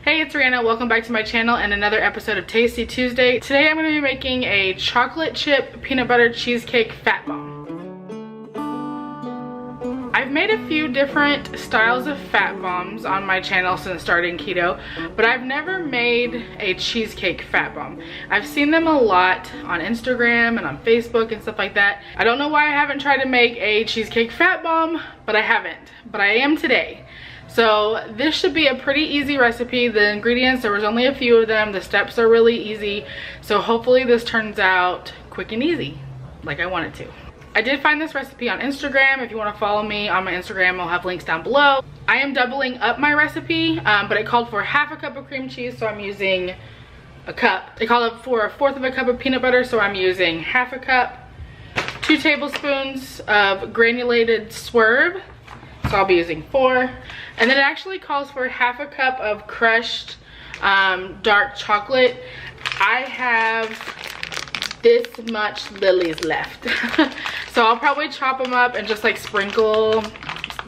Hey, it's Rhianna. Welcome back to my channel and another episode of Tasty Tuesday. Today I'm going to be making a chocolate chip peanut butter cheesecake fat bomb. I've made a few different styles of fat bombs on my channel since starting keto, but I've never made a cheesecake fat bomb. I've seen them a lot on Instagram and on Facebook and stuff like that. I don't know why I haven't tried to make a cheesecake fat bomb, but I haven't. But I am today. So this should be a pretty easy recipe. The ingredients, there was only a few of them. The steps are really easy. So hopefully this turns out quick and easy, like I want it to. I did find this recipe on Instagram. If you want to follow me on my Instagram, I'll have links down below. I am doubling up my recipe, but it called for half a cup of cream cheese, so I'm using a cup. It called for 1/4 of a cup of peanut butter, so I'm using half a cup. 2 tablespoons of granulated swerve, so I'll be using 4. And then it actually calls for half a cup of crushed dark chocolate. I have this much lilies left. So I'll probably chop them up and just like sprinkle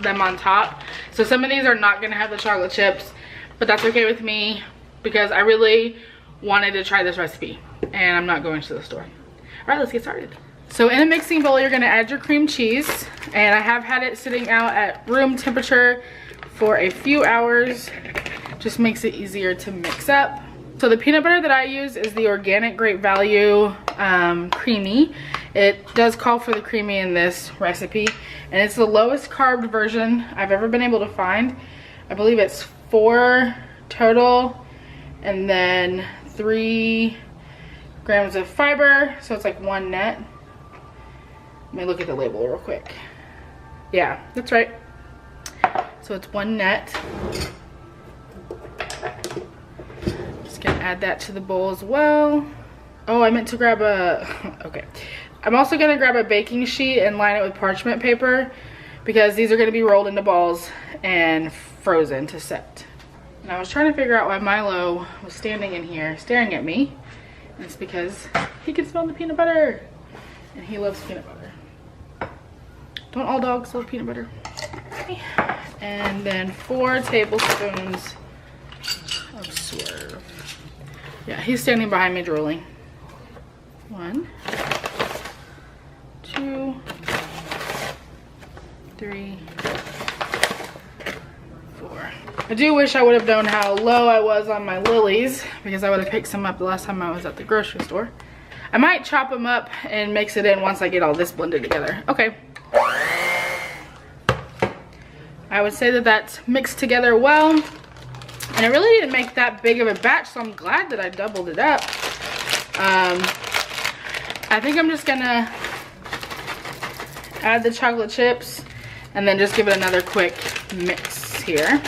them on top. So some of these are not gonna have the chocolate chips, but that's okay with me because I really wanted to try this recipe and I'm not going to the store. All right, let's get started. So in a mixing bowl, you're gonna add your cream cheese, and I have had it sitting out at room temperature for a few hours. Just makes it easier to mix up. So the peanut butter that I use is the organic Great Value creamy. It does call for the creamy in this recipe, and it's the lowest carb version I've ever been able to find. I believe it's 4 total and then 3 grams of fiber, so it's like 1 net. Let me look at the label real quick. Yeah, that's right. So it's 1 net. Just gonna add that to the bowl as well. Oh, I meant to grab a, okay. I'm also gonna grab a baking sheet and line it with parchment paper because these are gonna be rolled into balls and frozen to set. And I was trying to figure out why Milo was standing in here staring at me. And it's because he can smell the peanut butter and he loves peanut butter. Don't all dogs love peanut butter? Okay. And then 4 tablespoons of swerve. Yeah, he's standing behind me drooling. 1, 2, 3, 4. I do wish I would have known how low I was on my lilies because I would have picked some up the last time I was at the grocery store. I might chop them up and mix it in once I get all this blended together. Okay. I would say that that's mixed together well. And it really didn't make that big of a batch, so I'm glad that I doubled it up. I think I'm just gonna add the chocolate chips and then just give it another quick mix here.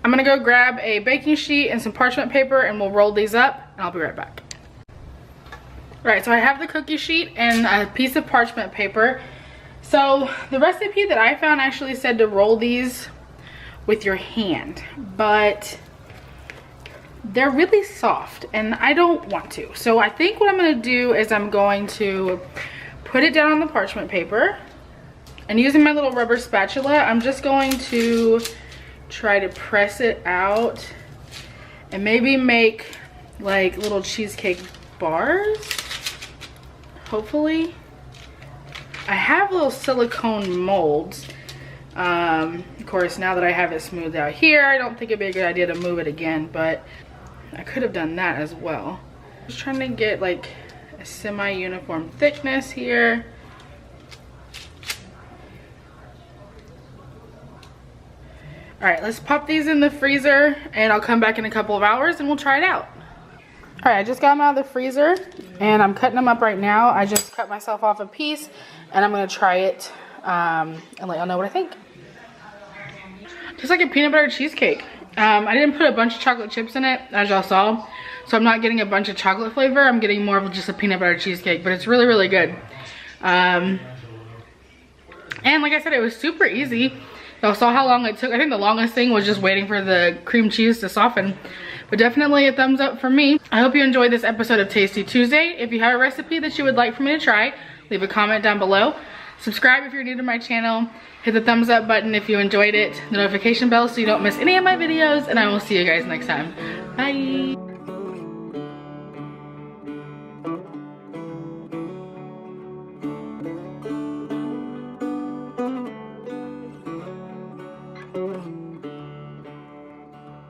I'm gonna go grab a baking sheet and some parchment paper and we'll roll these up and I'll be right back. All right, so I have the cookie sheet and a piece of parchment paper. So the recipe that I found actually said to roll these with your hand, but they're really soft and I don't want to. So I think what I'm gonna do is I'm going to put it down on the parchment paper, and using my little rubber spatula, I'm just going to try to press it out and maybe make like little cheesecake bars, hopefully. I have little silicone molds. Of course, now that I have it smoothed out here, I don't think it'd be a good idea to move it again, but I could have done that as well. Just trying to get like a semi-uniform thickness here. All right, let's pop these in the freezer and I'll come back in a couple of hours and we'll try it out. All right, I just got them out of the freezer and I'm cutting them up right now. I just cut myself off a piece and I'm gonna try it and let y'all know what I think. Just like a peanut butter cheesecake. I didn't put a bunch of chocolate chips in it, as y'all saw, so I'm not getting a bunch of chocolate flavor. I'm getting more of just a peanut butter cheesecake, but it's really, really good. And like I said, it was super easy. Y'all saw how long it took. I think the longest thing was just waiting for the cream cheese to soften. But definitely a thumbs up for me. I hope you enjoyed this episode of Tasty Tuesday. If you have a recipe that you would like for me to try, leave a comment down below. Subscribe if you're new to my channel. Hit the thumbs up button if you enjoyed it. The notification bell so you don't miss any of my videos. And I will see you guys next time. Bye.